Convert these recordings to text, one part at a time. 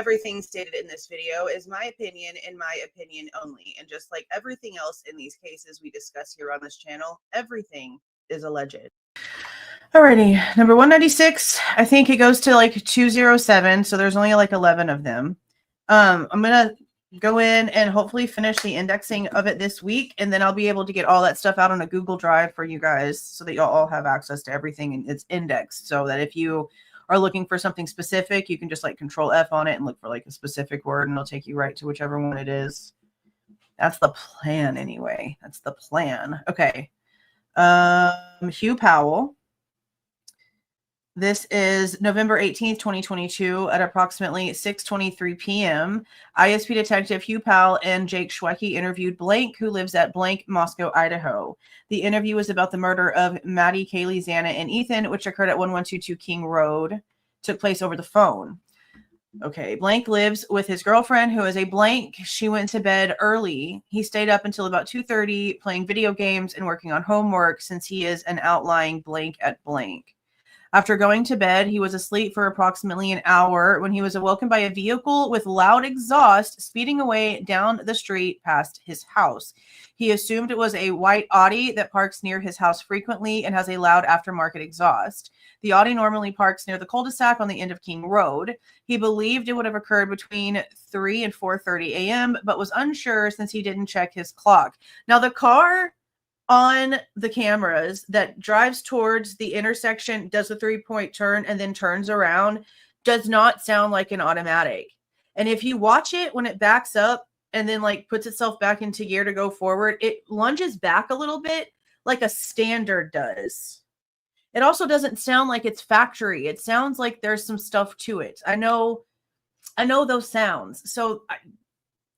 everything stated in this video is my opinion and my opinion only. And just like everything else in these cases we discuss here on this channel, everything is alleged. Alrighty, number 196, I think it goes to like 207, so there's only like 11 of them. I'm gonna go in and hopefully finish the indexing of it this week, and then I'll be able to get all that stuff out on a Google Drive for you guys so that you'll all have access to everything and it's indexed, so that if you are looking for something specific, you can just like Control F on it and look for like a specific word, and it'll take you right to whichever one it is. That's the plan anyway. That's the plan. Okay. Hugh Powell. This is November 18th, 2022 at approximately 6:23 p.m. ISP Detective Hugh Powell and Jake Schwecke interviewed Blank, who lives at Blank, Moscow, Idaho. The interview was about the murder of Maddie, Kaylee, Xana, and Ethan, which occurred at 1122 King Road, took place over the phone. Okay, Blank lives with his girlfriend, who is a Blank. She went to bed early. He stayed up until about 2:30 playing video games and working on homework since he is an outlying Blank at Blank. After going to bed, he was asleep for approximately an hour when he was awoken by a vehicle with loud exhaust speeding away down the street past his house. He assumed it was a white Audi that parks near his house frequently and has a loud aftermarket exhaust. The Audi normally parks near the cul-de-sac on the end of King Road. He believed it would have occurred between 3 and 4:30 a.m., but was unsure since he didn't check his clock. Now, the car on the cameras that drives towards the intersection, does a 3-point turn, and then turns around, does not sound like an automatic. And if you watch it when it backs up and then like puts itself back into gear to go forward, it lunges back a little bit like a standard does. It also doesn't sound like it's factory. It sounds like there's some stuff to it. I know those sounds. So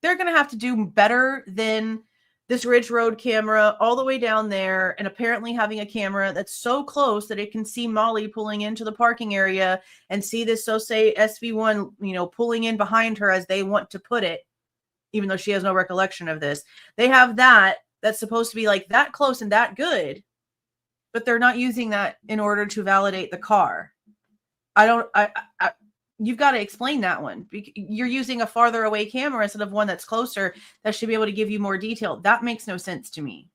they're going to have to do better than this Ridge Road camera all the way down there, and apparently having a camera that's so close that it can see Molly pulling into the parking area and see this say SV1, pulling in behind her as they want to put it, even though she has no recollection of this. They have that's supposed to be like that close and that good, but they're not using that in order to validate the car. You've got to explain that one. You're using a farther away camera instead of one that's closer that should be able to give you more detail. That makes no sense to me.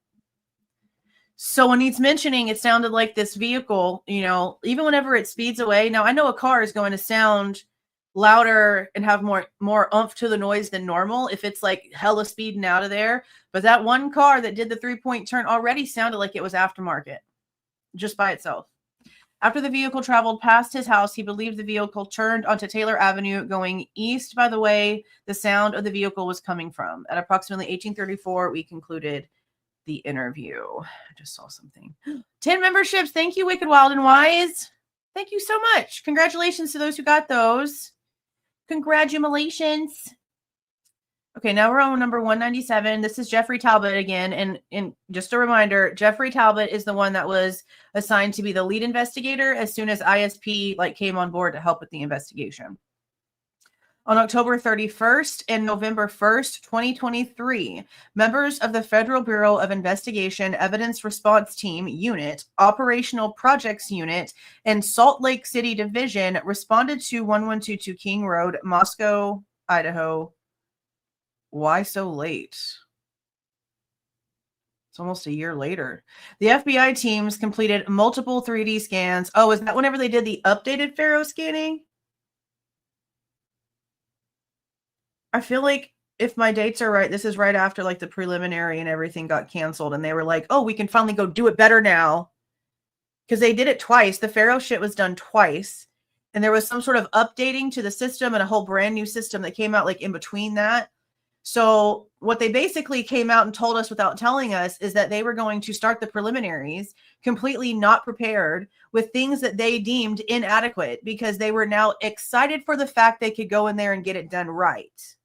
So when he's mentioning, it sounded like this vehicle, even whenever it speeds away. Now, I know a car is going to sound louder and have more oomph to the noise than normal if it's like hella speeding out of there. But that one car that did the 3-point turn already sounded like it was aftermarket just by itself. After the vehicle traveled past his house, he believed the vehicle turned onto Taylor Avenue going east by the way the sound of the vehicle was coming from. At approximately 1834, we concluded the interview. I just saw something. 10 memberships. Thank you, Wicked, Wild, and Wise. Thank you so much. Congratulations to those who got those. Congratulations. Okay, now we're on number 197. This is Jeffrey Talbot again. And just a reminder, Jeffrey Talbot is the one that was assigned to be the lead investigator as soon as ISP came on board to help with the investigation. On October 31st and November 1st, 2023, members of the Federal Bureau of Investigation Evidence Response Team Unit, Operational Projects Unit, and Salt Lake City Division responded to 1122 King Road, Moscow, Idaho. Why so late? It's almost a year later. The FBI teams completed multiple 3D scans. Oh, is that whenever they did the updated Faro scanning? I feel like if my dates are right, this is right after like the preliminary and everything got canceled. And they were like, oh, we can finally go do it better now. Because they did it twice. The Faro shit was done twice. And there was some sort of updating to the system and a whole brand new system that came out like in between that. So what they basically came out and told us without telling us is that they were going to start the preliminaries completely not prepared with things that they deemed inadequate because they were now excited for the fact they could go in there and get it done right.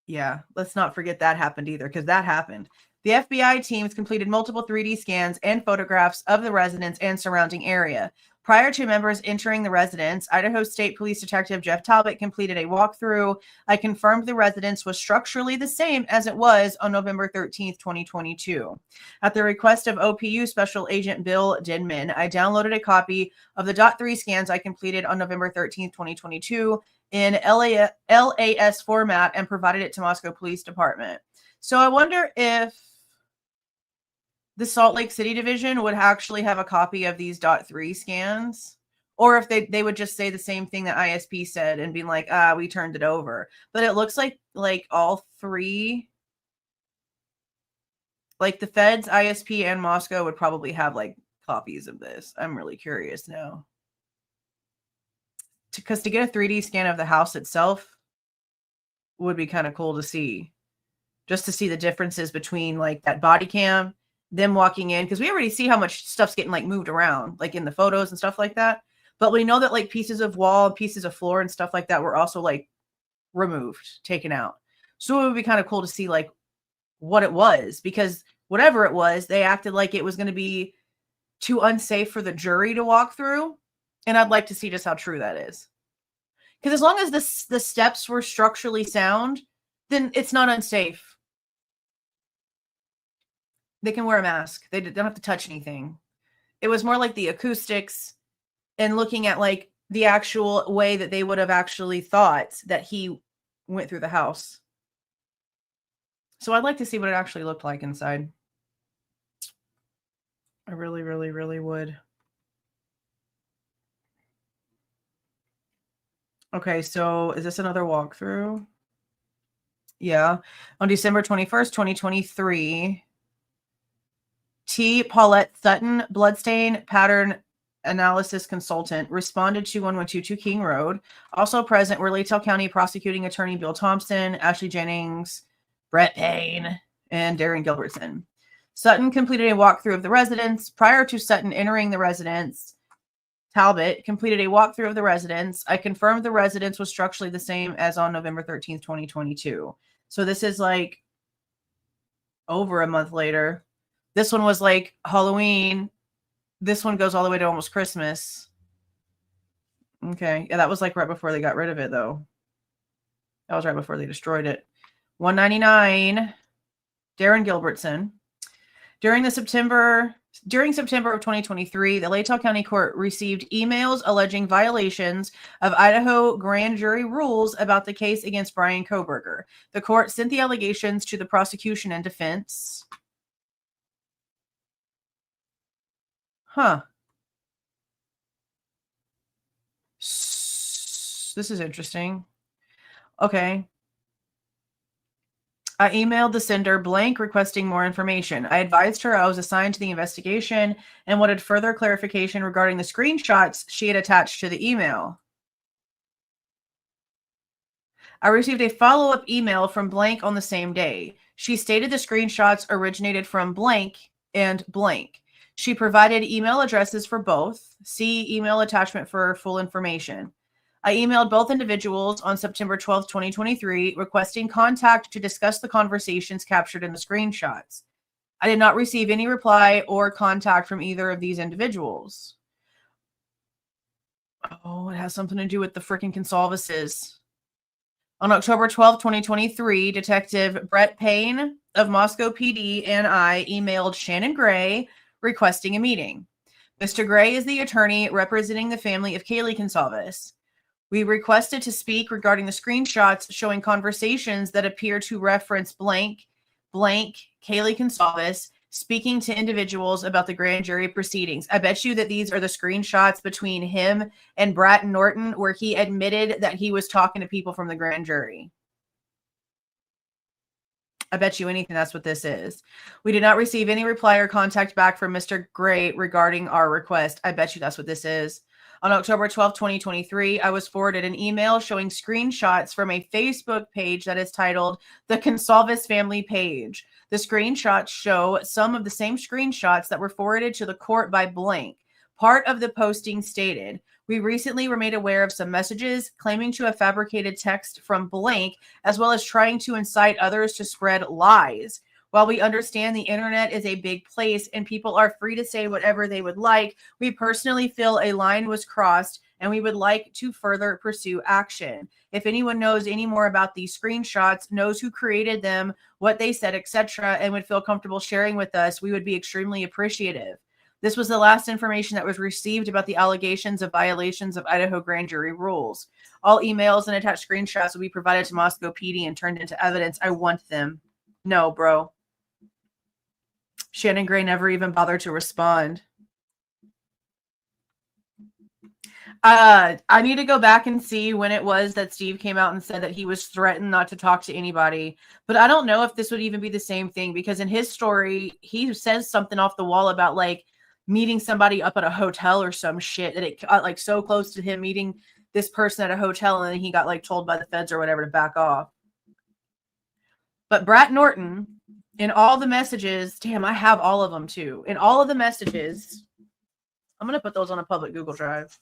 Yeah, let's not forget that happened either, because that happened. The FBI teams completed multiple 3D scans and photographs of the residence and surrounding area. Prior to members entering the residence, Idaho State Police Detective Jeff Talbot completed a walkthrough. I confirmed the residence was structurally the same as it was on November 13th, 2022. At the request of OPU Special Agent Bill Denman, I downloaded a copy of the .3 scans I completed on November 13th, 2022 in LAS format and provided it to Moscow Police Department. So I wonder if the Salt Lake City division would actually have a copy of these .3 scans, or if they would just say the same thing that ISP said and be like, we turned it over. But it looks like all three, like the feds, ISP, and Moscow would probably have like copies of this. I'm really curious now. Because to get a 3D scan of the house itself would be kind of cool to see. Just to see the differences between like that body cam, them walking in, because we already see how much stuff's getting like moved around, like in the photos and stuff like that. But we know that like pieces of wall, pieces of floor and stuff like that were also like removed, taken out. So it would be kind of cool to see like what it was, because whatever it was, they acted like it was going to be too unsafe for the jury to walk through. And I'd like to see just how true that is. Because as long as the steps were structurally sound, then it's not unsafe. They can wear a mask. They don't have to touch anything. It was more like the acoustics and looking at like the actual way that they would have actually thought that he went through the house. So I'd like to see what it actually looked like inside. I really, really, really would. Okay, so is this another walkthrough? Yeah. On December 21st, 2023, T. Paulette Sutton, bloodstain pattern analysis consultant, responded to 1122 King Road. Also present were Latell County Prosecuting Attorney Bill Thompson, Ashley Jennings, Brett Payne, and Darren Gilbertson. Sutton completed a walkthrough of the residence. Prior to Sutton entering the residence, Talbot completed a walkthrough of the residence. I confirmed the residence was structurally the same as on November 13th, 2022. So this is like over a month later. This one was like Halloween. This one goes all the way to almost Christmas. Okay. Yeah, that was like right before they got rid of it, though. That was right before they destroyed it. 199, Darren Gilbertson. During September of 2023, the Latell County Court received emails alleging violations of Idaho grand jury rules about the case against Bryan Kohberger. The court sent the allegations to the prosecution and defense. Huh. This is interesting. Okay. I emailed the sender blank requesting more information. I advised her I was assigned to the investigation and wanted further clarification regarding the screenshots she had attached to the email. I received a follow-up email from blank on the same day. She stated the screenshots originated from blank and blank. She provided email addresses for both. See email attachment for full information. I emailed both individuals on September 12, 2023, requesting contact to discuss the conversations captured in the screenshots. I did not receive any reply or contact from either of these individuals. Oh, it has something to do with the freaking Goncalveses. On October 12, 2023, Detective Brett Payne of Moscow PD and I emailed Shannon Gray requesting a meeting. Mr. Gray is the attorney representing the family of Kaylee Goncalves. We requested to speak regarding the screenshots showing conversations that appear to reference blank, Kaylee Goncalves speaking to individuals about the grand jury proceedings. I bet you that these are the screenshots between him and Bratton Norton where he admitted that he was talking to people from the grand jury. I bet you anything that's what this is. We did not receive any reply or contact back from Mr. Gray regarding our request. I bet you that's what this is. On October 12, 2023, I was forwarded an email showing screenshots from a Facebook page that is titled The Goncalves Family Page. The screenshots show some of the same screenshots that were forwarded to the court by blank. Part of the posting stated, we recently were made aware of some messages claiming to have fabricated text from blank, as well as trying to incite others to spread lies. While we understand the internet is a big place and people are free to say whatever they would like, we personally feel a line was crossed and we would like to further pursue action. If anyone knows any more about these screenshots, knows who created them, what they said, etc., and would feel comfortable sharing with us, we would be extremely appreciative. This was the last information that was received about the allegations of violations of Idaho grand jury rules. All emails and attached screenshots will be provided to Moscow PD and turned into evidence. I want them. No, bro. Shannon Gray never even bothered to respond. I need to go back and see when it was that Steve came out and said that he was threatened not to talk to anybody. But I don't know if this would even be the same thing, because in his story, he says something off the wall about like meeting somebody up at a hotel or some shit, that it got like so close to him meeting this person at a hotel, and then he got like told by the feds or whatever to back off. But Brett Norton, in all the messages, damn, I have all of them too. In all of the messages, I'm going to put those on a public Google Drive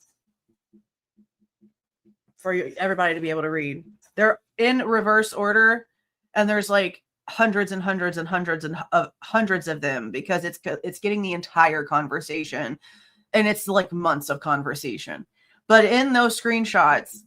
for everybody to be able to read. They're in reverse order, and there's like hundreds and hundreds and hundreds and hundreds of them, because it's getting the entire conversation, and it's like months of conversation. But in those screenshots,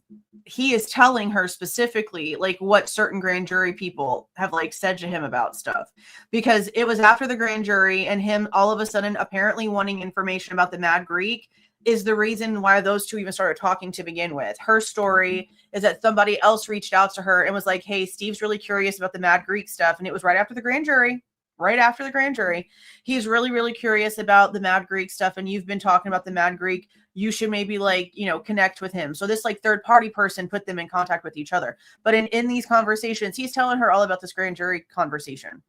he is telling her specifically like what certain grand jury people have like said to him about stuff, because it was after the grand jury, and him all of a sudden apparently wanting information about the Mad Greek is the reason why those two even started talking to begin with. Her story is that somebody else reached out to her and was like, hey, Steve's really curious about the Mad Greek stuff. And it was right after the grand jury. He's really, really curious about the Mad Greek stuff. And you've been talking about the Mad Greek. You should maybe like, connect with him. So this like third party person put them in contact with each other. But in these conversations, he's telling her all about this grand jury conversation.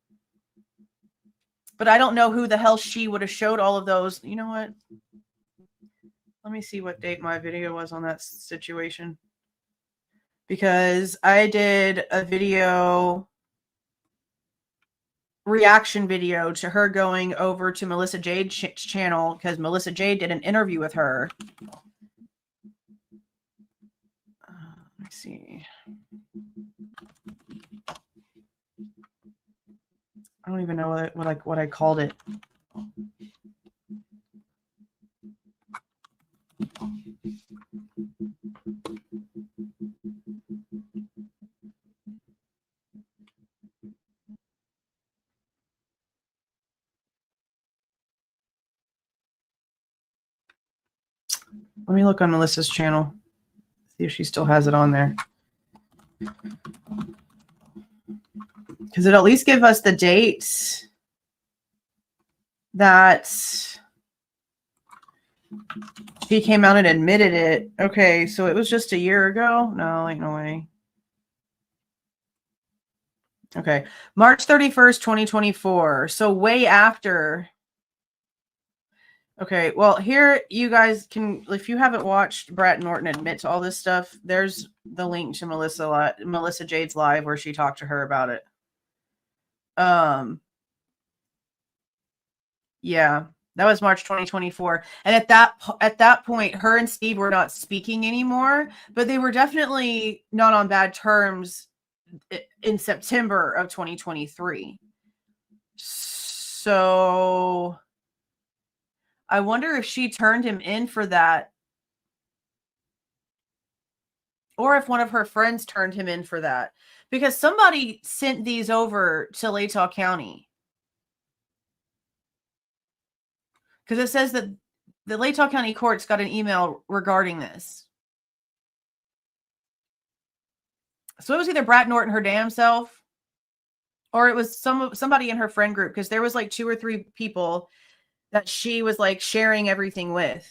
But I don't know who the hell she would have showed all of those. You know what? Let me see what date my video was on that situation. Because I did a reaction video to her going over to Melissa Jade's channel, because Melissa Jade did an interview with her. Let's see. I don't even know what I called it. Let me look on Melissa's channel, see if she still has it on there. Because it'll at least give us the dates that she came out and admitted it. Okay, so it was just a year ago? No, ain't no way. Okay, March 31st, 2024. So way after. Okay, well, here you guys can, if you haven't watched Brett Norton admit to all this stuff, there's the link to Melissa Jade's live where she talked to her about it. Yeah, that was March 2024. And at that point, her and Steve were not speaking anymore, but they were definitely not on bad terms in September of 2023. So I wonder if she turned him in for that, or if one of her friends turned him in for that, because somebody sent these over to Latah County. Because it says that the Latah County courts got an email regarding this. So it was either Brett Norton her damn self, or it was somebody in her friend group, because there was like 2 or 3 people that she was like sharing everything with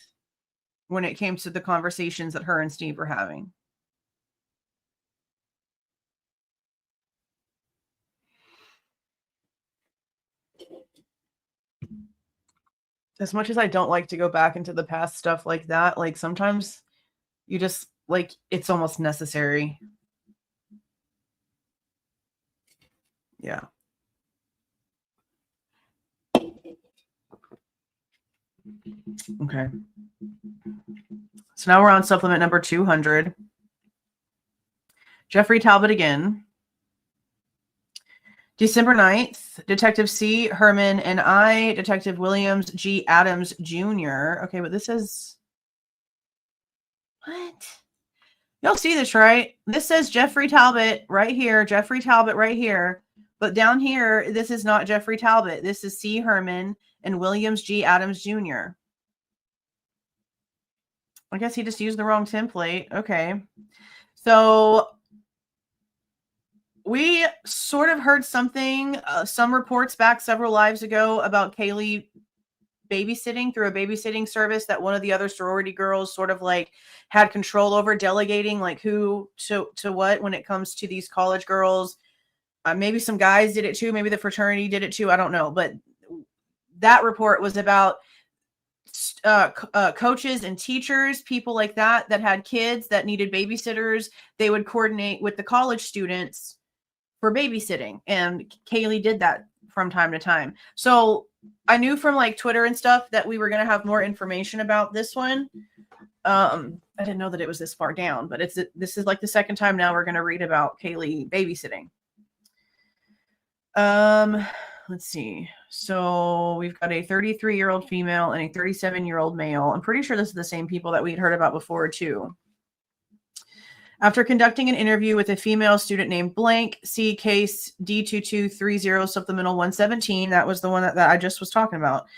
when it came to the conversations that her and Steve were having. As much as I don't like to go back into the past stuff like that, like sometimes you just like, it's almost necessary. Yeah. Okay. So now we're on supplement number 200. Jeffrey Talbot again. December 9th, Detective C. Herman and I, Detective Williams G. Adams Jr. Okay, but this is... What? Y'all see this, right? This says Jeffrey Talbot right here. Jeffrey Talbot right here. But down here, this is not Jeffrey Talbot. This is C. Herman and Williams G. Adams Jr. I guess he just used the wrong template. Okay. So we sort of heard something, some reports back several lives ago about Kaylee babysitting through a babysitting service that one of the other sorority girls sort of like had control over, delegating like who to what when it comes to these college girls. Maybe some guys did it too. Maybe the fraternity did it too. I don't know. But that report was about coaches and teachers, people like that had kids that needed babysitters. They would coordinate with the college students for babysitting. And Kaylee did that from time to time. So I knew from like Twitter and stuff that we were going to have more information about this one. I didn't know that it was this far down, but this is like the second time now we're going to read about Kaylee babysitting. Let's see. So we've got a 33-year-old female and a 37-year-old male. I'm pretty sure this is the same people that we'd heard about before too. After conducting an interview with a female student named Blank, see case D2230 supplemental 117. That was the one that I just was talking about.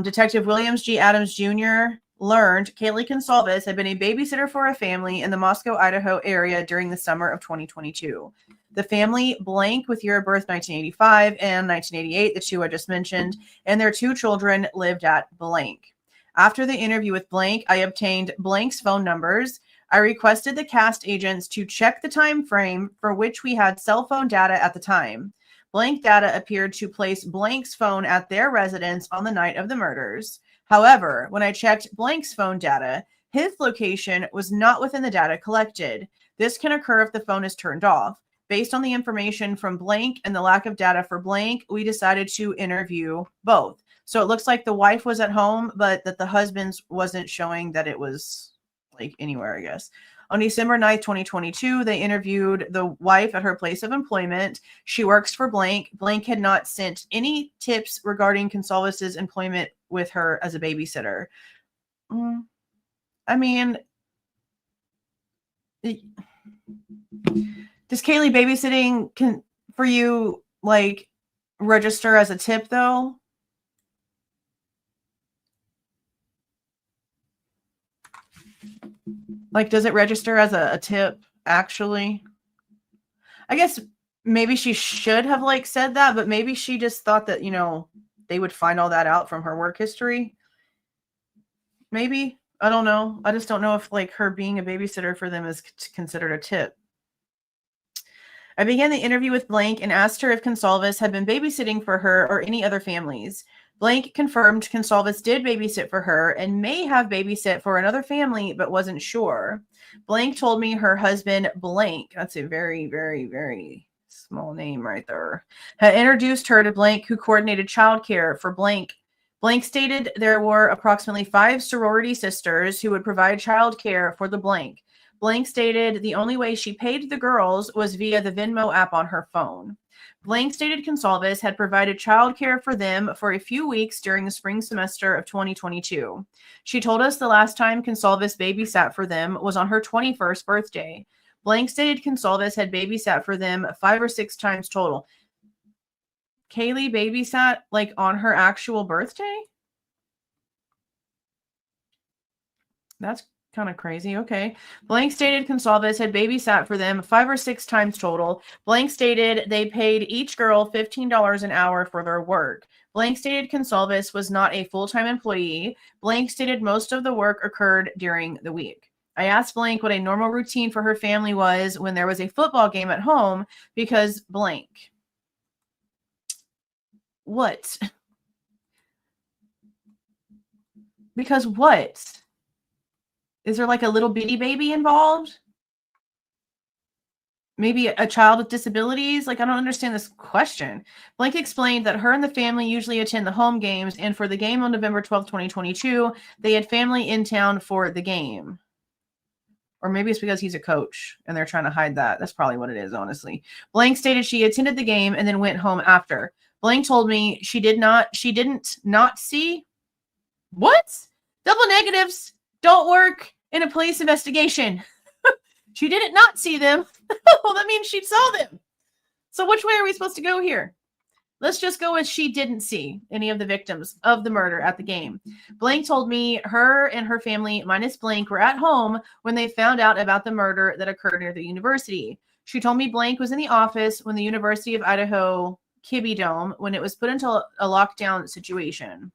Detective Williams G. Adams Jr. learned Kaylee Goncalves had been a babysitter for a family in the Moscow, Idaho area during the summer of 2022. The family, Blank, with year of birth 1985 and 1988, the two I just mentioned, and their two children lived at Blank. After the interview with Blank, I obtained Blank's phone numbers. I requested the cast agents to check the time frame for which we had cell phone data at the time. Blank data appeared to place Blank's phone at their residence on the night of the murders. However, when I checked Blank's phone data, his location was not within the data collected. This can occur if the phone is turned off. Based on the information from Blank and the lack of data for Blank, we decided to interview both. So it looks like the wife was at home, but that the husband's wasn't showing that it was like anywhere, I guess. On December 9th, 2022, they interviewed the wife at her place of employment. She works for Blank. Blank had not sent any tips regarding Goncalves' employment with her as a babysitter. I mean, does Kaylee babysitting for you like register as a tip though? Like, does it register as a tip actually? I guess maybe she should have like said that, but maybe she just thought that, you know, they would find all that out from her work history. Maybe. I don't know. I just don't know if like her being a babysitter for them is considered a tip. I began the interview with Blank and asked her if Goncalves had been babysitting for her or any other families. Blank confirmed Goncalves did babysit for her and may have babysit for another family, but wasn't sure. Blank told me her husband, Blank, that's a very, very, very small name right there, had introduced her to Blank, who coordinated childcare for Blank. Blank stated there were approximately 5 sorority sisters who would provide childcare for the Blank. Blank stated the only way she paid the girls was via the Venmo app on her phone. Blank stated Goncalves had provided childcare for them for a few weeks during the spring semester of 2022. She told us the last time Goncalves babysat for them was on her 21st birthday. Blank stated Goncalves had babysat for them 5 or 6 times total. Kaylee babysat like on her actual birthday? That's kind of crazy. Okay. Blank stated Goncalves had babysat for them 5 or 6 times total. Blank stated they paid each girl $15 an hour for their work. Blank stated Goncalves was not a full-time employee. Blank stated most of the work occurred during the week. I asked Blank what a normal routine for her family was when there was a football game at home because Blank. What? Because what? Is there like a little bitty baby involved? Maybe a child with disabilities? Like, I don't understand this question. Blank explained that her and the family usually attend the home games, and for the game on November 12th, 2022, they had family in town for the game. Or maybe it's because he's a coach and they're trying to hide that. That's probably what it is, honestly. Blank stated she attended the game and then went home after. Blank told me she didn't not see. What? Double negatives don't work in a police investigation. She didn't not see them. Well, that means she saw them. So which way are we supposed to go here? Let's just go with she didn't see any of the victims of the murder at the game. Blank told me her and her family, minus Blank, were at home when they found out about the murder that occurred near the university. She told me Blank was in the office when the University of Idaho Kibbe Dome, when it was put into a lockdown situation.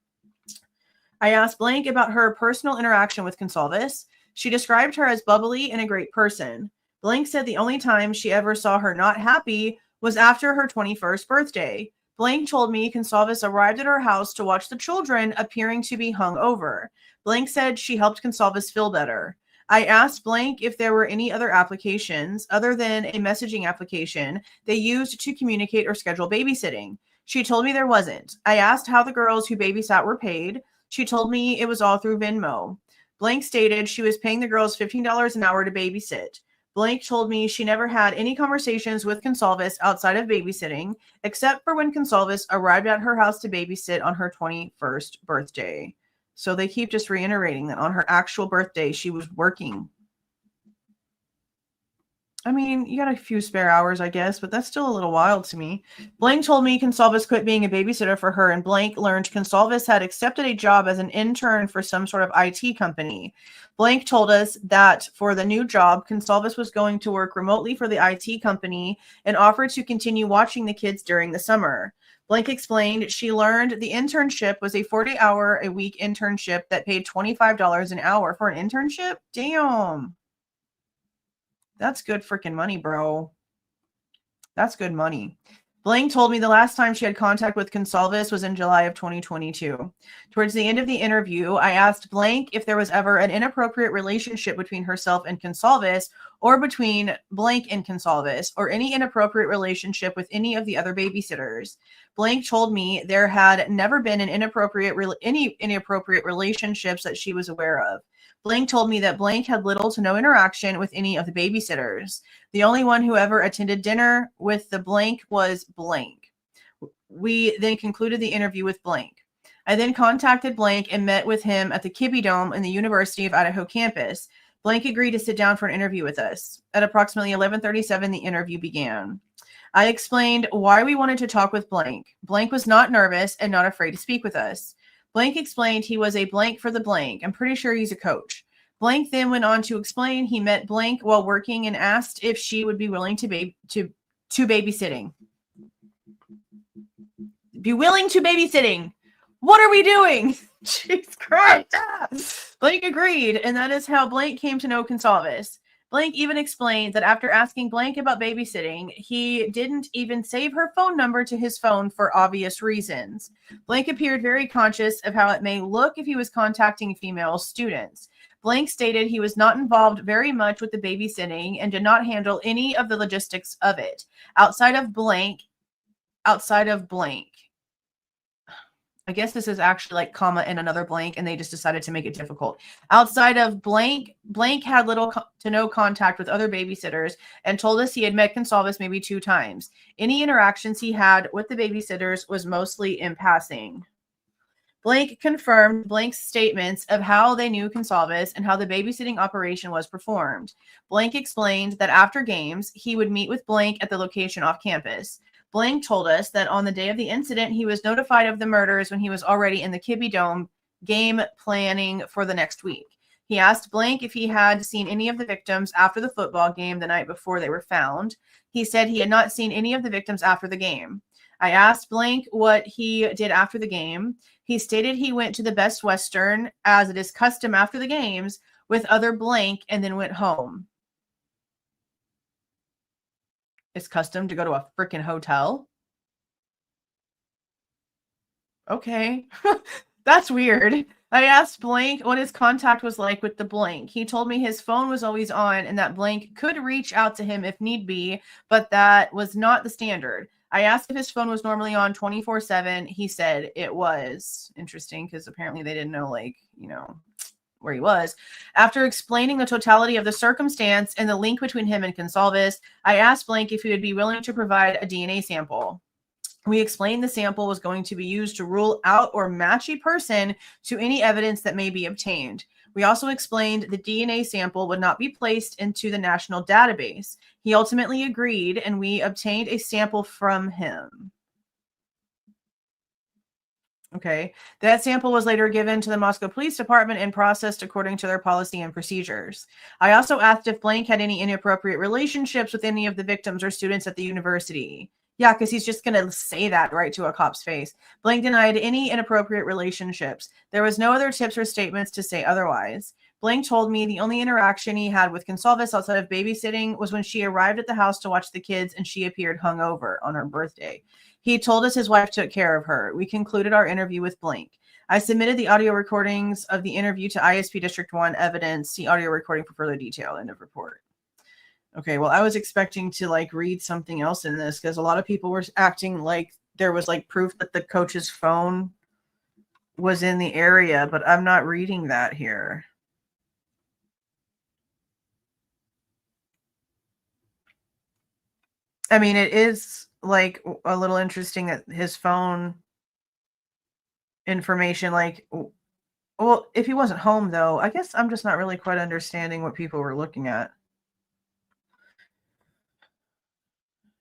I asked Blank about her personal interaction with Goncalves. She described her as bubbly and a great person. Blank said the only time she ever saw her not happy was after her 21st birthday. Blank told me Goncalves arrived at her house to watch the children appearing to be hung over. Blank said she helped Goncalves feel better. I asked Blank if there were any other applications other than a messaging application they used to communicate or schedule babysitting. She told me there wasn't. I asked how the girls who babysat were paid. She told me it was all through Venmo. Blank stated she was paying the girls $15 an hour to babysit. Blank told me she never had any conversations with Goncalves outside of babysitting, except for when Goncalves arrived at her house to babysit on her 21st birthday. So they keep just reiterating that on her actual birthday, she was working. I mean, you got a few spare hours, I guess, but that's still a little wild to me. Blank told me Goncalves quit being a babysitter for her, and Blank learned Goncalves had accepted a job as an intern for some sort of IT company. Blank told us that for the new job, Goncalves was going to work remotely for the IT company and offered to continue watching the kids during the summer. Blank explained she learned the internship was a 40-hour-a-week internship that paid $25 an hour for an internship. Damn. That's good freaking money, bro. That's good money. Blank told me the last time she had contact with Goncalves was in July of 2022. Towards the end of the interview, I asked Blank if there was ever an inappropriate relationship between herself and Goncalves, or between Blank and Goncalves, or any inappropriate relationship with any of the other babysitters. Blank told me there had never been any inappropriate relationships that she was aware of. Blank told me that Blank had little to no interaction with any of the babysitters. The only one who ever attended dinner with the Blank was Blank. We then concluded the interview with Blank. I then contacted Blank and met with him at the Kibbe Dome in the University of Idaho campus. Blank agreed to sit down for an interview with us. At approximately 11:37, the interview began. I explained why we wanted to talk with Blank. Blank was not nervous and not afraid to speak with us. Blank explained he was a blank for the Blank. I'm pretty sure he's a coach. Blank then went on to explain he met Blank while working and asked if she would be willing to babysitting. Be willing to babysitting. What are we doing? Jesus Christ. Blank agreed, and that is how Blank came to know Goncalves. Blank even explained that after asking Blank about babysitting, he didn't even save her phone number to his phone for obvious reasons. Blank appeared very conscious of how it may look if he was contacting female students. Blank stated he was not involved very much with the babysitting and did not handle any of the logistics of it. Outside of blank. I guess this is actually like comma and another blank, and they just decided to make it difficult. Outside of blank, Blank had little to no contact with other babysitters and told us he had met Goncalves maybe 2 times. Any interactions he had with the babysitters was mostly in passing. Blank confirmed Blank's statements of how they knew Goncalves and how the babysitting operation was performed. Blank explained that after games, he would meet with Blank at the location off campus. Blank told us that on the day of the incident, he was notified of the murders when he was already in the Kibbe Dome game planning for the next week. He asked Blank if he had seen any of the victims after the football game the night before they were found. He said he had not seen any of the victims after the game. I asked Blank what he did after the game. He stated he went to the Best Western, as it is custom after the games, with other Blank, and then went home. It's custom to go to a freaking hotel? Okay. That's weird. I asked Blank what his contact was like with the Blank. He told me his phone was always on and that Blank could reach out to him if need be, but that was not the standard. I asked if his phone was normally on 24/7. He said it was. Interesting, because apparently they didn't know, like, you know, where he was. After explaining the totality of the circumstance and the link between him and Goncalves, I asked Blank if he would be willing to provide a DNA sample. We explained the sample was going to be used to rule out or match a person to any evidence that may be obtained. We also explained the DNA sample would not be placed into the national database. He ultimately agreed, and we obtained a sample from him. Okay. That sample was later given to the Moscow Police Department and processed according to their policy and procedures. I also asked if Blank had any inappropriate relationships with any of the victims or students at the university. Yeah, because he's just going to say that right to a cop's face. Blank denied any inappropriate relationships. There was no other tips or statements to say otherwise. Blank told me the only interaction he had with Goncalves outside of babysitting was when she arrived at the house to watch the kids and she appeared hungover on her birthday. He told us his wife took care of her. We concluded our interview with Blank. I submitted the audio recordings of the interview to ISP District 1 evidence. See audio recording for further detail. End of report. Okay, well, I was expecting to like read something else in this because a lot of people were acting like there was like proof that the coach's phone was in the area, but I'm not reading that here. I mean, it is like a little interesting that his phone information, like, well, if he wasn't home though, I guess I'm just not really quite understanding what people were looking at.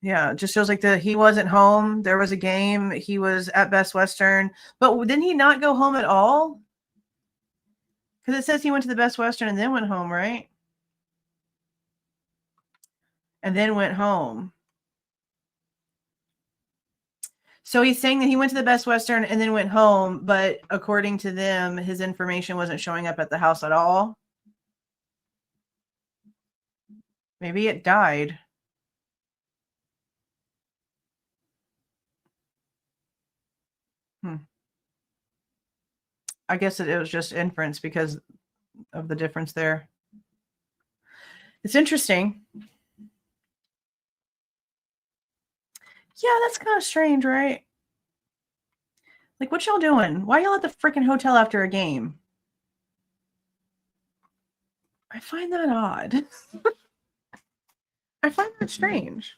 Yeah, it just shows like he wasn't home. There was a game. He was at Best Western. But didn't he not go home at all? Because it says he went to the Best Western and then went home, right? And then went home. So he's saying that he went to the Best Western and then went home, but according to them, his information wasn't showing up at the house at all. Maybe it died. I guess it was just inference because of the difference there. It's interesting. Yeah, that's kind of strange, right? Like, what y'all doing? Why y'all at the freaking hotel after a game? I find that odd. I find that strange.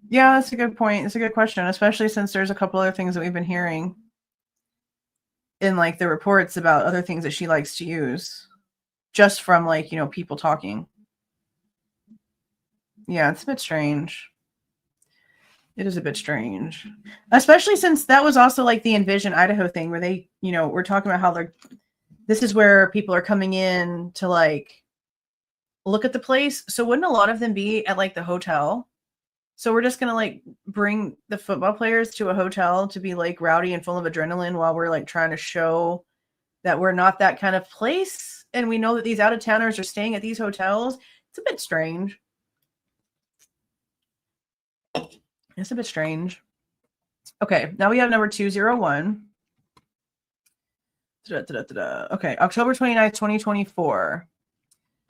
Yeah, that's a good point. It's a good question, especially since there's a couple other things that we've been hearing in like the reports about other things that she likes to use just from like, you know, people talking. Yeah, it's a bit strange. It is a bit strange, especially since that was also like the Envision Idaho thing where they, you know, we're talking about how this is where people are coming in to like look at the place. So wouldn't a lot of them be at like the hotel? So we're just going to like bring the football players to a hotel to be like rowdy and full of adrenaline while we're like trying to show that we're not that kind of place. And we know that these out-of-towners are staying at these hotels. It's a bit strange. It's a bit strange. Okay, now we have number 201. Okay, October 29th, 2024.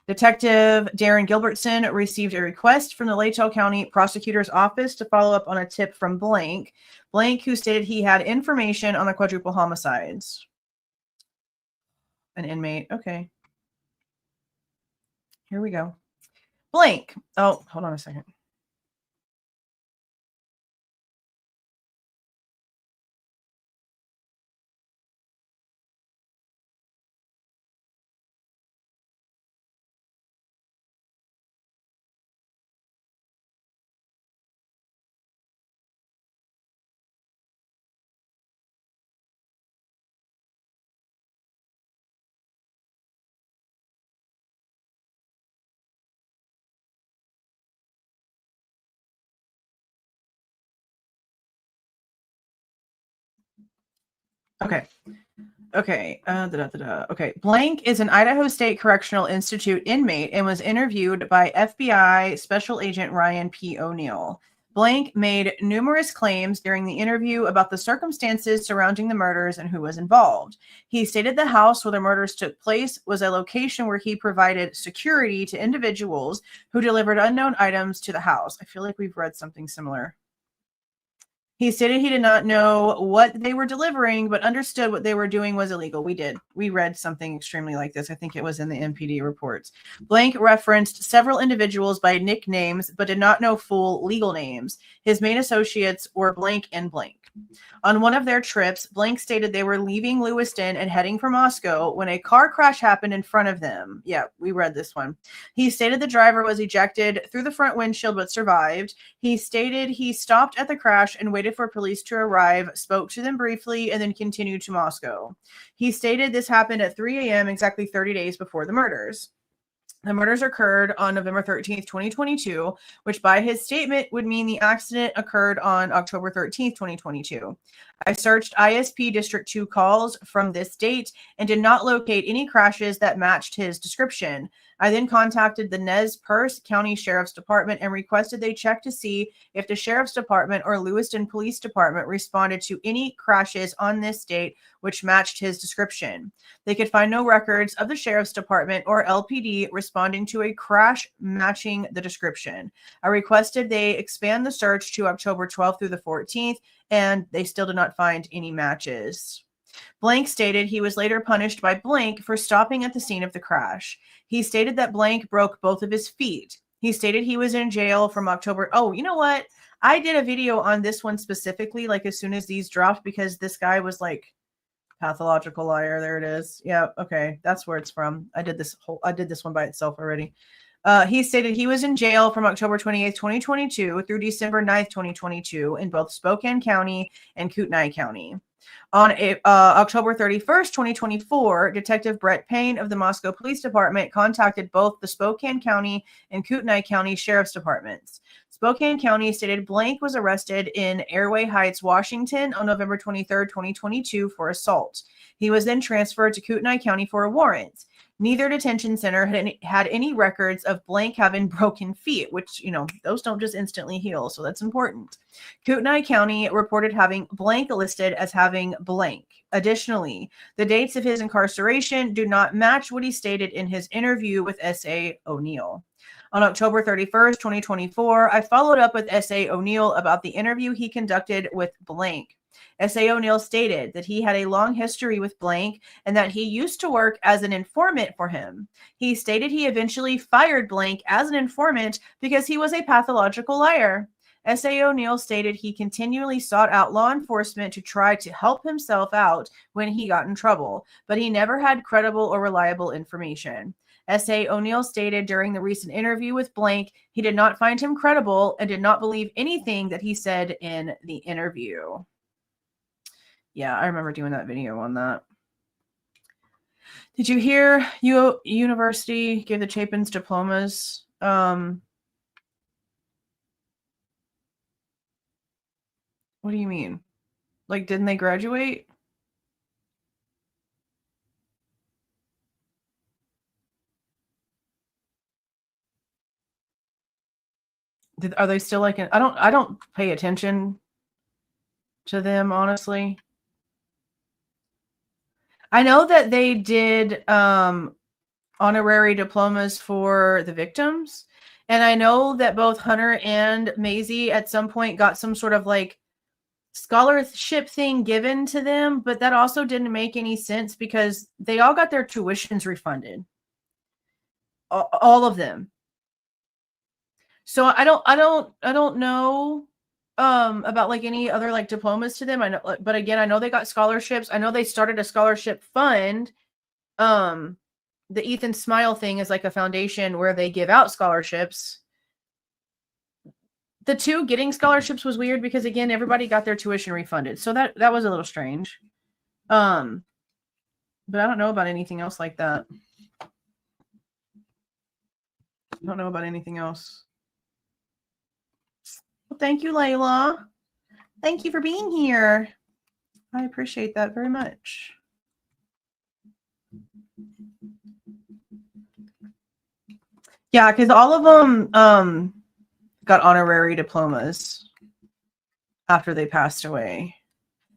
Detective Darren Gilbertson received a request from the Latell County Prosecutor's Office to follow up on a tip from Blank, who stated he had information on the quadruple homicides. An inmate. Okay. Here we go. Blank. Oh, hold on a second. Okay. Okay. Okay. Blank is an Idaho State Correctional Institute inmate and was interviewed by FBI Special Agent Ryan P. O'Neill. Blank made numerous claims during the interview about the circumstances surrounding the murders and who was involved. He stated the house where the murders took place was a location where he provided security to individuals who delivered unknown items to the house. I feel like we've read something similar. He stated he did not know what they were delivering, but understood what they were doing was illegal. We did. We read something extremely like this. I think it was in the MPD reports. Blank referenced several individuals by nicknames, but did not know full legal names. His main associates were blank and blank. On one of their trips, Blank stated they were leaving Lewiston and heading for Moscow when a car crash happened in front of them. Yeah, we read this one. He stated the driver was ejected through the front windshield but survived. He stated he stopped at the crash and waited for police to arrive, spoke to them briefly, and then continued to Moscow. He stated this happened at 3 a.m., exactly 30 days before the murders. The murders occurred on November 13th, 2022, which by his statement would mean the accident occurred on October 13th, 2022. I searched ISP District 2 calls from this date and did not locate any crashes that matched his description. I then contacted the Nez Perce County Sheriff's Department and requested they check to see if the Sheriff's Department or Lewiston Police Department responded to any crashes on this date which matched his description. They could find no records of the Sheriff's Department or LPD responding to a crash matching the description. I requested they expand the search to October 12th through the 14th, and they still did not find any matches. Blank stated he was later punished by Blank for stopping at the scene of the crash. He stated that Blank broke both of his feet. He stated he was in jail from October. Oh, you know what? I did a video on this one specifically, like as soon as these dropped, because this guy was like pathological liar. There it is. Yeah. Okay. That's where it's from. I did this one by itself already. He stated he was in jail from October 28th, 2022 through December 9th, 2022 in both Spokane County and Kootenai County. On October 31st, 2024, Detective Brett Payne of the Moscow Police Department contacted both the Spokane County and Kootenai County Sheriff's Departments. Spokane County stated Blank was arrested in Airway Heights, Washington on November 23rd, 2022 for assault. He was then transferred to Kootenai County for a warrant. Neither detention center had any records of Blank having broken feet, which, you know, those don't just instantly heal, so that's important. Kootenai County reported having Blank listed as having blank. Additionally, the dates of his incarceration do not match what he stated in his interview with S.A. O'Neill. On October 31st, 2024, I followed up with S.A. O'Neill about the interview he conducted with Blank. S.A. O'Neill stated that he had a long history with Blank and that he used to work as an informant for him. He stated he eventually fired Blank as an informant because he was a pathological liar. S.A. O'Neill stated he continually sought out law enforcement to try to help himself out when he got in trouble, but he never had credible or reliable information. S.A. O'Neill stated during the recent interview with Blank he did not find him credible and did not believe anything that he said in the interview. Yeah, I remember doing that video on that. Did you hear University gave the Chapins diplomas? What do you mean? Like, didn't they graduate? Are they still like? I don't pay attention to them, honestly. I know that they did honorary diplomas for the victims. And I know that both Hunter and Maisie at some point got some sort of like scholarship thing given to them, but that also didn't make any sense because they all got their tuitions refunded. All of them. So I don't know about like any other like diplomas to them. I know, but again, I know they got scholarships. I know they started a scholarship fund. The Ethan Smile thing is like a foundation where they give out scholarships. The two getting scholarships was weird because again, everybody got their tuition refunded. So that was a little strange. But I don't know about anything else like that. I don't know about anything else. Well, thank you, Layla. Thank you for being here. I appreciate that very much. Yeah, because all of them got honorary diplomas after they passed away.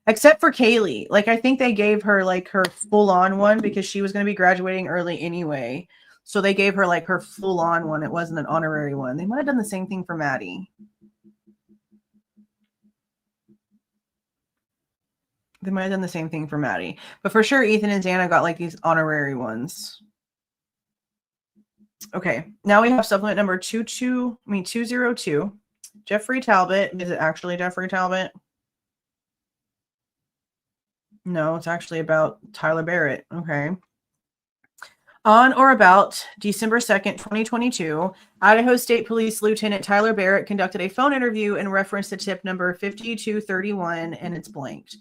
Except for Kaylee. Like, I think they gave her like her full-on one because she was going to be graduating early anyway. So they gave her like her full-on one. It wasn't an honorary one. They might have done the same thing for Maddie. They might have done the same thing for Maddie. But for sure, Ethan and Xana got like these honorary ones. Okay, now we have supplement number 202. Jeffrey Talbot. Is it actually Jeffrey Talbot? No, it's actually about Tyler Barrett. Okay. On or about December 2nd, 2022, Idaho State Police Lieutenant Tyler Barrett conducted a phone interview in reference to tip number 5231, and it's blanked.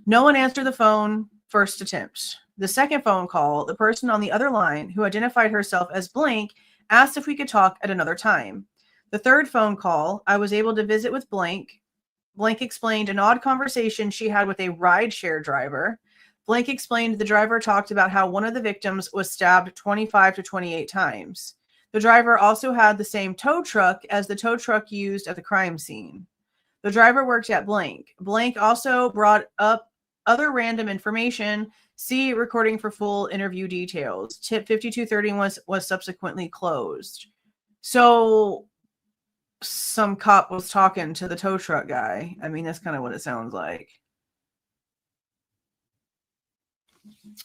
No one answered the phone first attempt. The second phone call, the person on the other line, who identified herself as blank, asked if we could talk at another time. The third phone call, I was able to visit with blank. Blank explained an odd conversation she had with a rideshare driver. Blank explained the driver talked about how one of the victims was stabbed 25 to 28 times. The driver also had the same tow truck as the tow truck used at the crime scene. The driver worked at blank. Blank also brought up other random information. See recording for full interview details. Tip 5231 was subsequently closed. So some cop was talking to the tow truck guy. I mean, that's kind of what it sounds like.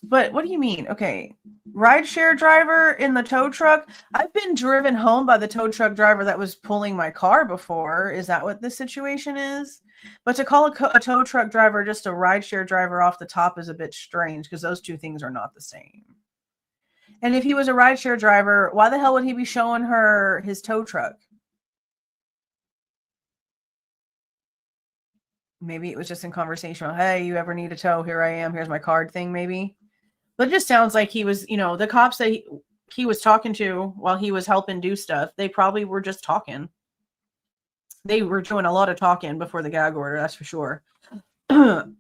But what do you mean? Okay, rideshare driver in the tow truck. I've been driven home by the tow truck driver that was pulling my car before. Is that what this situation is? But to call a tow truck driver just a rideshare driver off the top is a bit strange because those two things are not the same. And if he was a rideshare driver, why the hell would he be showing her his tow truck? Maybe it was just in conversation. Hey, you ever need a tow? Here I am. Here's my card thing, maybe. But it just sounds like he was, the cops that he was talking to while he was helping do stuff, they probably were just talking. They were doing a lot of talking before the gag order, that's for sure. On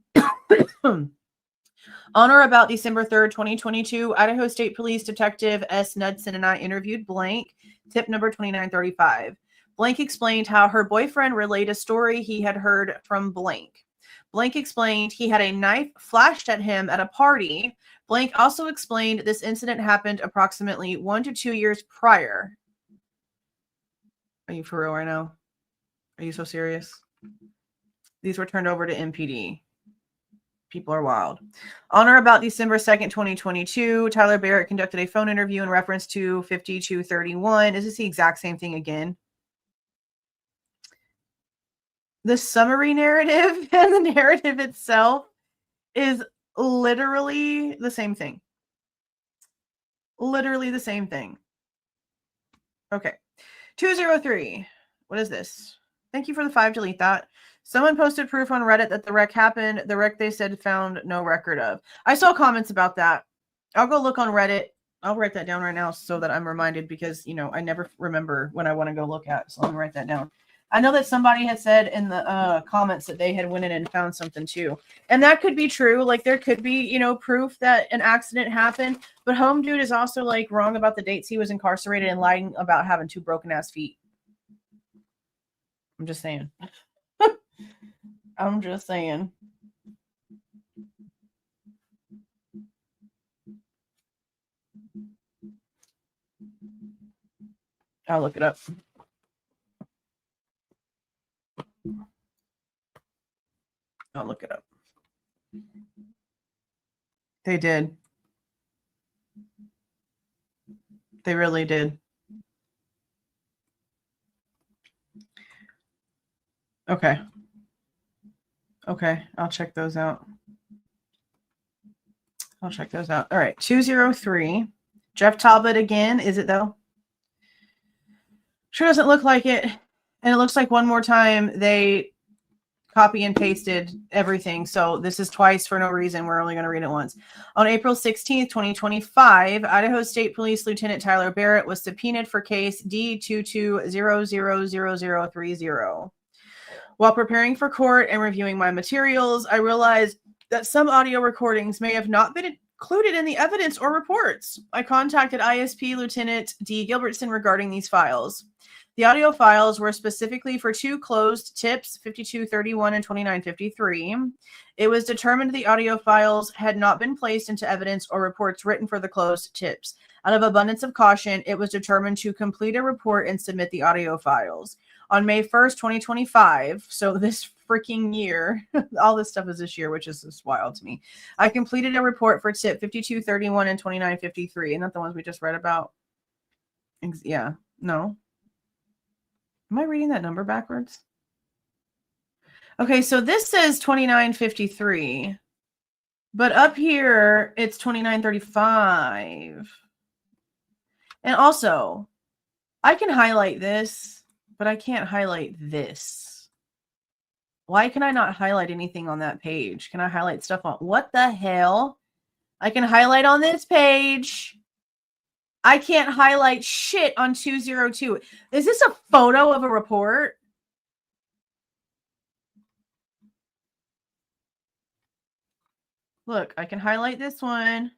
or about December 3rd, 2022, Idaho State Police Detective S. Knudsen and I interviewed blank, tip number 2935. Blank explained how her boyfriend relayed a story he had heard from blank. Blank explained he had a knife flashed at him at a party. Blank also explained this incident happened approximately 1 to 2 years prior. Are you for real right now? Are you so serious? These were turned over to MPD. People are wild. On or about December 2nd, 2022, Tyler Barrett conducted a phone interview in reference to 5231. Is this the exact same thing again? The summary narrative and the narrative itself is literally the same thing. Literally the same thing. Okay. 203. What is this? Thank you for the 5. Delete that. Someone posted proof on Reddit that the wreck happened. The wreck they said found no record of. I saw comments about that. I'll go look on Reddit. I'll write that down right now so that I'm reminded because, I never remember when I want to go look at. So let me write that down. I know that somebody had said in the comments that they had went in and found something too. And that could be true. Like there could be, proof that an accident happened. But Home Dude is also like wrong about the dates he was incarcerated and lying about having 2 broken ass feet. I'm just saying. I'm just saying. I'll look it up. I'll look it up. They did. They really did. Okay. Okay, I'll check those out. All right, 203. Jeff Talbot again. Is it though? Sure doesn't look like it. And it looks like one more time they copy and pasted everything. So this is twice for no reason. We're only going to read it once. On April 16th, 2025, Idaho State Police Lieutenant Tyler Barrett was subpoenaed for case D22000030. While preparing for court and reviewing my materials, I realized that some audio recordings may have not been included in the evidence or reports. I contacted ISP Lieutenant D. Gilbertson regarding these files. The audio files were specifically for 2 closed tips, 5231 and 2953. It was determined the audio files had not been placed into evidence or reports written for the closed tips. Out of abundance of caution, it was determined to complete a report and submit the audio files. On May 1st, 2025, so this freaking year. All this stuff is this year, which is just wild to me. I completed a report for tip 5231 and 2953. Isn't that the ones we just read about? Yeah. No. Am I reading that number backwards? Okay, so this says 2953. But up here, it's 2935. And also, I can highlight this, but I can't highlight this. Why can I not highlight anything on that page? Can I highlight stuff on... What the hell? I can highlight on this page. I can't highlight shit on 202. Is this a photo of a report? Look, I can highlight this one.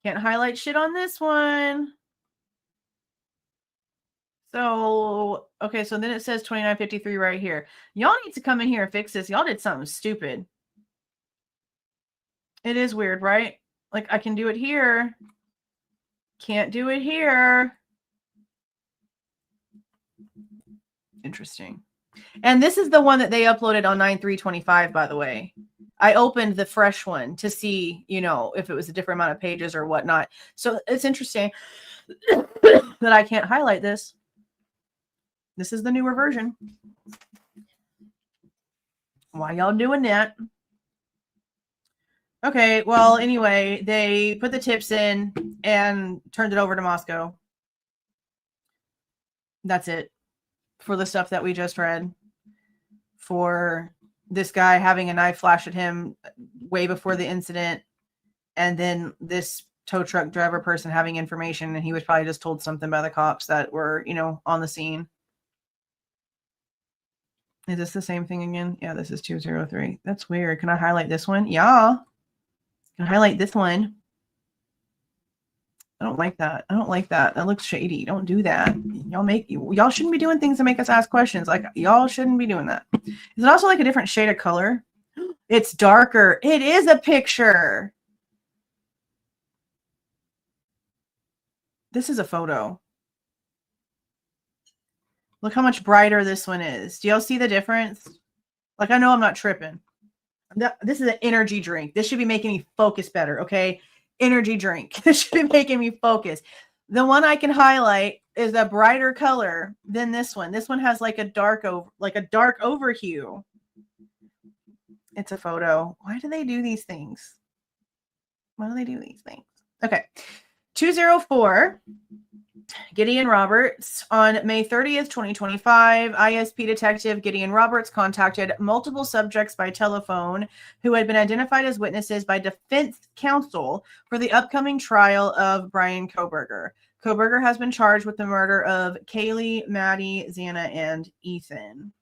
Can't highlight shit on this one. So, okay, so then it says 2953 right here. Y'all need to come in here and fix this. Y'all did something stupid. It is weird, right? Like, I can do it here. Can't do it here. Interesting. And this is the one that they uploaded on 9/3/25, by the way. I opened the fresh one to see, you know, if it was a different amount of pages or whatnot. So it's interesting that I can't highlight this. This is the newer version. Why y'all doing that? Okay, well, anyway, they put the tips in and turned it over to Moscow. That's it for the stuff that we just read. For this guy having a knife flash at him way before the incident, and then this tow truck driver person having information, and he was probably just told something by the cops that were, you know, on the scene. Is this the same thing again? Yeah, this is 203. That's weird. Can I highlight this one? Yeah. Can I highlight this one? I don't like that. I don't like that. That looks shady. Don't do that. Y'all shouldn't be doing things that make us ask questions. Like, y'all shouldn't be doing that. Is it also like a different shade of color? It's darker. It is a picture. This is a photo. Look how much brighter this one is. Do y'all see the difference? Like, I know I'm not tripping. This is an energy drink. This should be making me focus better, okay? Energy drink. This should be making me focus. The one I can highlight is a brighter color than this one. This one has like a dark overhue. It's a photo. Why do they do these things? Why do they do these things? Okay. 204. Gideon Roberts. On May 30th, 2025, ISP Detective Gideon Roberts contacted multiple subjects by telephone who had been identified as witnesses by defense counsel for the upcoming trial of Bryan Kohberger. Kohberger has been charged with the murder of Kaylee, Maddie, Xana, and Ethan.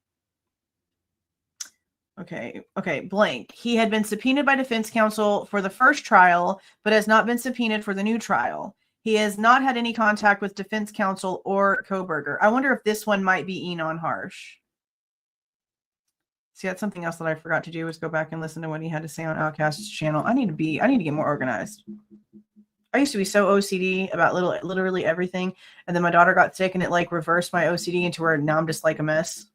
Okay, blank. He had been subpoenaed by defense counsel for the first trial, but has not been subpoenaed for the new trial. He has not had any contact with defense counsel or Kohberger. I wonder if this one might be Enon Harsh. See, that's something else that I forgot to do was go back and listen to what he had to say on Outcast's channel. I need to get more organized. I used to be so OCD about literally everything, and then my daughter got sick and it like reversed my OCD into where now I'm just like a mess.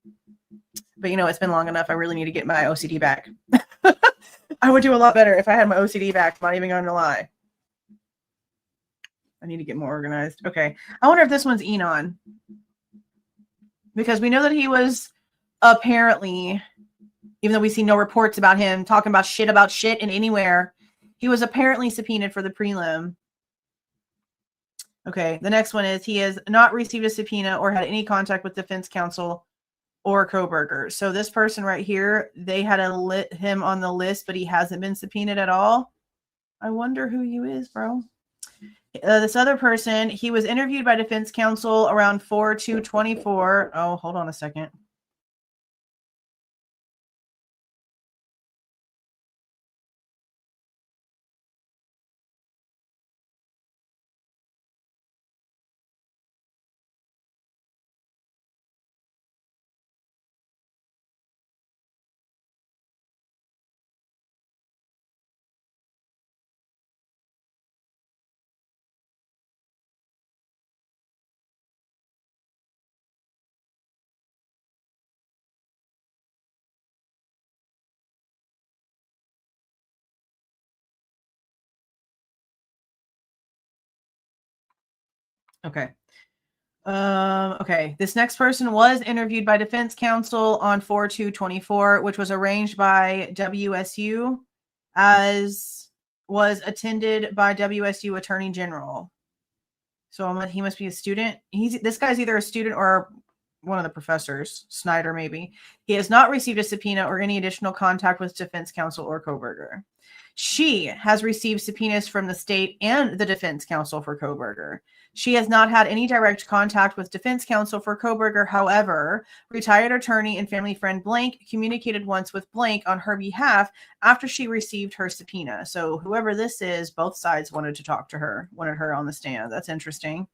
But you know, it's been long enough. I really need to get my OCD back. I would do a lot better if I had my OCD back. I'm not even going to lie. I need to get more organized. Okay. I wonder if this one's Enon. Because we know that he was apparently, even though we see no reports about him talking about shit in anywhere, he was apparently subpoenaed for the prelim. Okay. The next one is he has not received a subpoena or had any contact with defense counsel or Kohberger. So this person right here, they had him on the list, but he hasn't been subpoenaed at all. I wonder who you is, bro. This other person, he was interviewed by defense counsel around 4/2/24. Oh, hold on a second. Okay. Okay. This next person was interviewed by defense counsel on 4/2/24, which was arranged by WSU, as was attended by WSU Attorney General. So he must be a student. This guy's either a student or one of the professors, Snyder maybe. He has not received a subpoena or any additional contact with defense counsel or Kohberger. She has received subpoenas from the state and the defense counsel for Kohberger. She has not had any direct contact with defense counsel for Kohberger. However, retired attorney and family friend Blank communicated once with Blank on her behalf after she received her subpoena. So whoever this is, both sides wanted to talk to her, wanted her on the stand. That's interesting.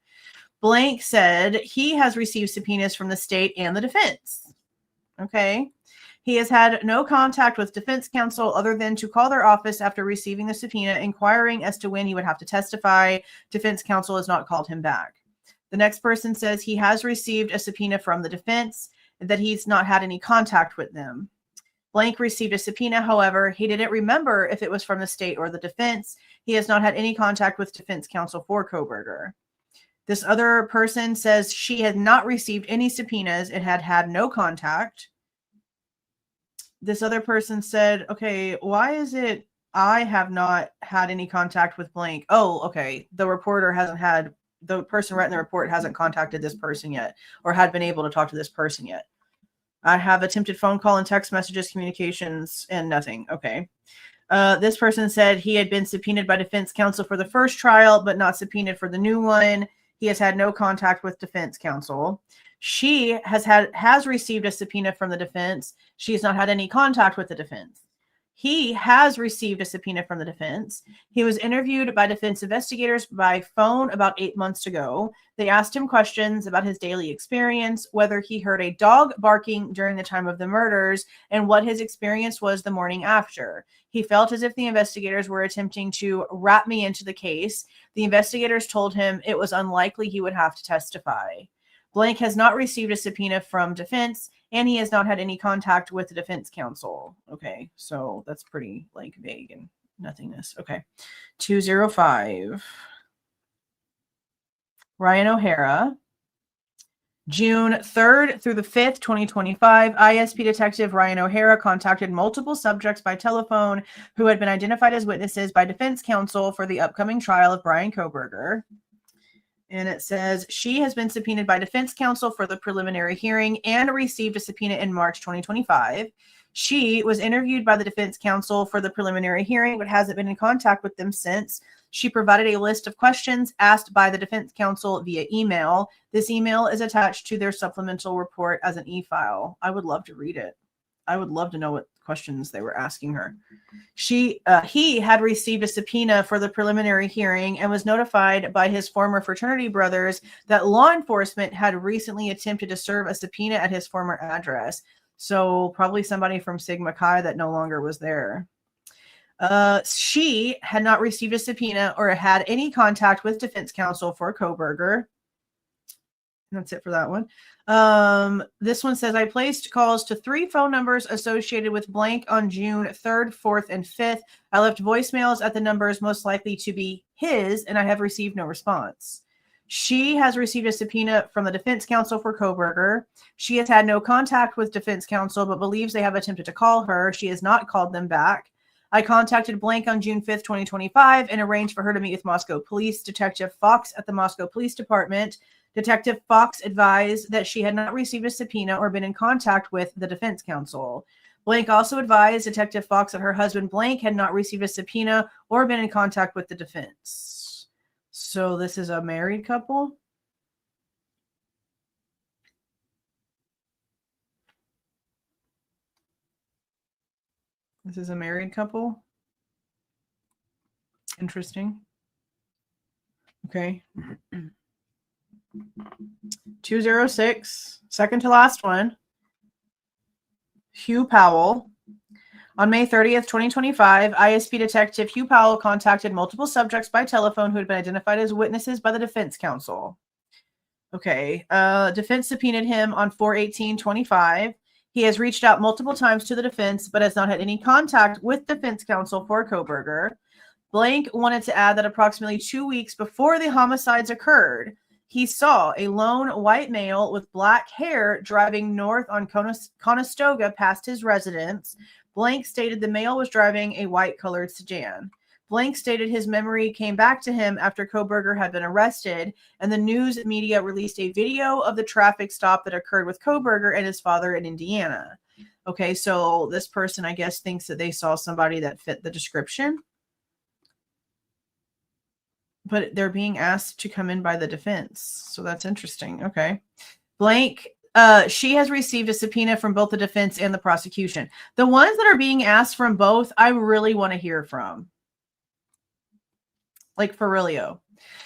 Blank said he has received subpoenas from the state and the defense. Okay. He has had no contact with defense counsel other than to call their office after receiving the subpoena, inquiring as to when he would have to testify. Defense counsel has not called him back. The next person says he has received a subpoena from the defense, that he's not had any contact with them. Blank received a subpoena. However, he didn't remember if it was from the state or the defense. He has not had any contact with defense counsel for Kohberger. This other person says she had not received any subpoenas and had had no contact. This other person said, okay, why is it I have not had any contact with Blank? Oh, okay. The reporter hasn't had, the person writing the report hasn't contacted this person yet or had been able to talk to this person yet. I have attempted phone call and text messages, communications, and nothing. Okay. This person said he had been subpoenaed by defense counsel for the first trial, but not subpoenaed for the new one. He has had no contact with defense counsel. She has received a subpoena from the defense. She has not had any contact with the defense. He has received a subpoena from the defense. He was interviewed by defense investigators by phone about 8 months ago. They asked him questions about his daily experience, whether he heard a dog barking during the time of the murders, and what his experience was the morning after. He felt as if the investigators were attempting to wrap me into the case. The investigators told him it was unlikely he would have to testify. Blank has not received a subpoena from defense, and he has not had any contact with the defense counsel. Okay, so that's pretty vague and nothingness. Okay, 205. Ryan O'Hara. June 3rd through the 5th, 2025, ISP Detective Ryan O'Hara contacted multiple subjects by telephone who had been identified as witnesses by defense counsel for the upcoming trial of Bryan Kohberger. And it says she has been subpoenaed by defense counsel for the preliminary hearing and received a subpoena in March 2025. She was interviewed by the defense counsel for the preliminary hearing, but hasn't been in contact with them since. She provided a list of questions asked by the defense counsel via email. This email is attached to their supplemental report as an e-file. I would love to read it. I would love to know what questions they were asking her. He had received a subpoena for the preliminary hearing and was notified by his former fraternity brothers that law enforcement had recently attempted to serve a subpoena at his former address. So probably somebody from Sigma Chi that no longer was there. She had not received a subpoena or had any contact with defense counsel for Kohberger. That's it for that one. This one says, I placed calls to 3 phone numbers associated with Blank on June 3rd, 4th, and 5th. I left voicemails at the numbers most likely to be his, and I have received no response. She has received a subpoena from the defense counsel for Kohberger. She has had no contact with defense counsel, but believes they have attempted to call her. She has not called them back. I contacted Blank on June 5th, 2025, and arranged for her to meet with Moscow Police Detective Fox at the Moscow Police Department. Detective Fox advised that she had not received a subpoena or been in contact with the defense counsel. Blank also advised Detective Fox that her husband Blank had not received a subpoena or been in contact with the defense. So this is a married couple? This is a married couple? Interesting. Okay. 206, second to last one. Hugh Powell. On May 30th, 2025, ISP Detective Hugh Powell contacted multiple subjects by telephone who had been identified as witnesses by the defense counsel. Okay. Defense subpoenaed him on 4/18/25. He has reached out multiple times to the defense, but has not had any contact with defense counsel for Kohberger. Blank wanted to add that approximately 2 weeks before the homicides occurred, He saw a lone white male with black hair driving north on Conestoga past his residence. Blank stated the male was driving a white-colored sedan. Blank stated his memory came back to him after Kohberger had been arrested, and the news media released a video of the traffic stop that occurred with Kohberger and his father in Indiana. Okay, so this person, I guess, thinks that they saw somebody that fit the description. But they're being asked to come in by the defense. So that's interesting. Okay. Blank, she has received a subpoena from both the defense and the prosecution. The ones that are being asked from both, I really want to hear from. Like, for realio.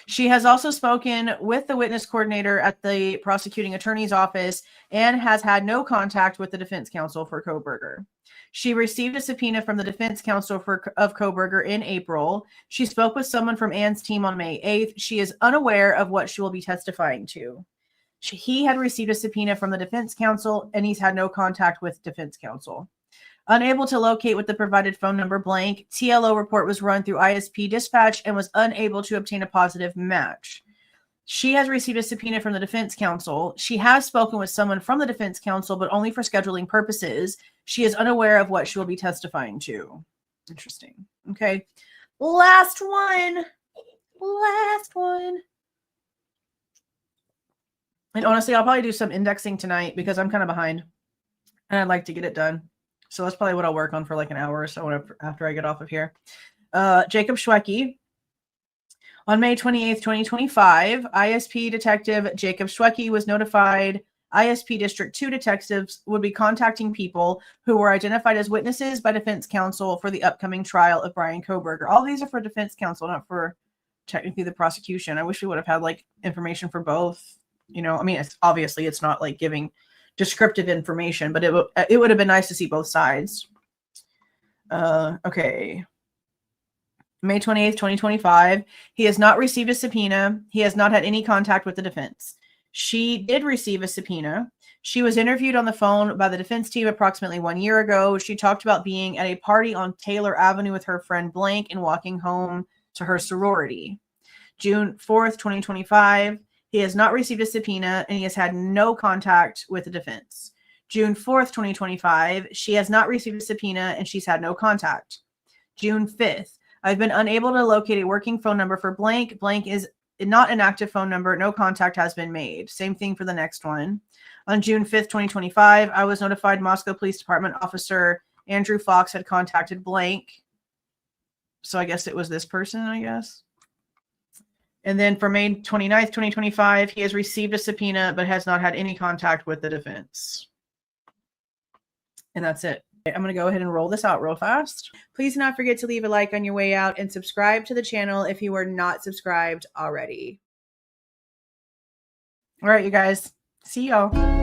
She has also spoken with the witness coordinator at the prosecuting attorney's office and has had no contact with the defense counsel for Kohberger. She received a subpoena from the defense counsel of Kohberger in April. She spoke with someone from Ann's team on May 8th. She is unaware of what she will be testifying to. He had received a subpoena from the defense counsel, and he's had no contact with defense counsel. Unable to locate with the provided phone number blank, TLO report was run through ISP dispatch and was unable to obtain a positive match. She has received a subpoena from the defense counsel. She has spoken with someone from the defense counsel, but only for scheduling purposes. She is unaware of what she will be testifying to. Interesting. Okay. Last one. Last one. And honestly, I'll probably do some indexing tonight because I'm kind of behind and I'd like to get it done. So that's probably what I'll work on for like an hour or so after I get off of here. Jacob Schwecke. On May 28th, 2025, ISP Detective Jacob Schwecke was notified ISP District 2 detectives would be contacting people who were identified as witnesses by defense counsel for the upcoming trial of Bryan Kohberger. All these are for defense counsel, not for technically the prosecution. I wish we would have had like information for both. You know, I mean, it's not like giving descriptive information, but it would have been nice to see both sides. Okay. May 28th, 2025. He has not received a subpoena. He has not had any contact with the defense. She did receive a subpoena. She was interviewed on the phone by the defense team approximately 1 year ago. She talked about being at a party on Taylor Avenue with her friend Blank and walking home to her sorority. June 4th, 2025. He has not received a subpoena and he has had no contact with the defense. June 4th, 2025. She has not received a subpoena and she's had no contact. June 5th. I've been unable to locate a working phone number for Blank. Blank is not an active phone number. No contact has been made. Same thing for the next one. On June 5th, 2025, I was notified Moscow Police Department Officer Andrew Fox had contacted Blank. So I guess it was this person, I guess. And then for May 29th, 2025, he has received a subpoena but has not had any contact with the defense. And that's it. I'm going to go ahead and roll this out real fast. Please do not forget to leave a like on your way out and subscribe to the channel if you are not subscribed already. All right, you guys. See y'all.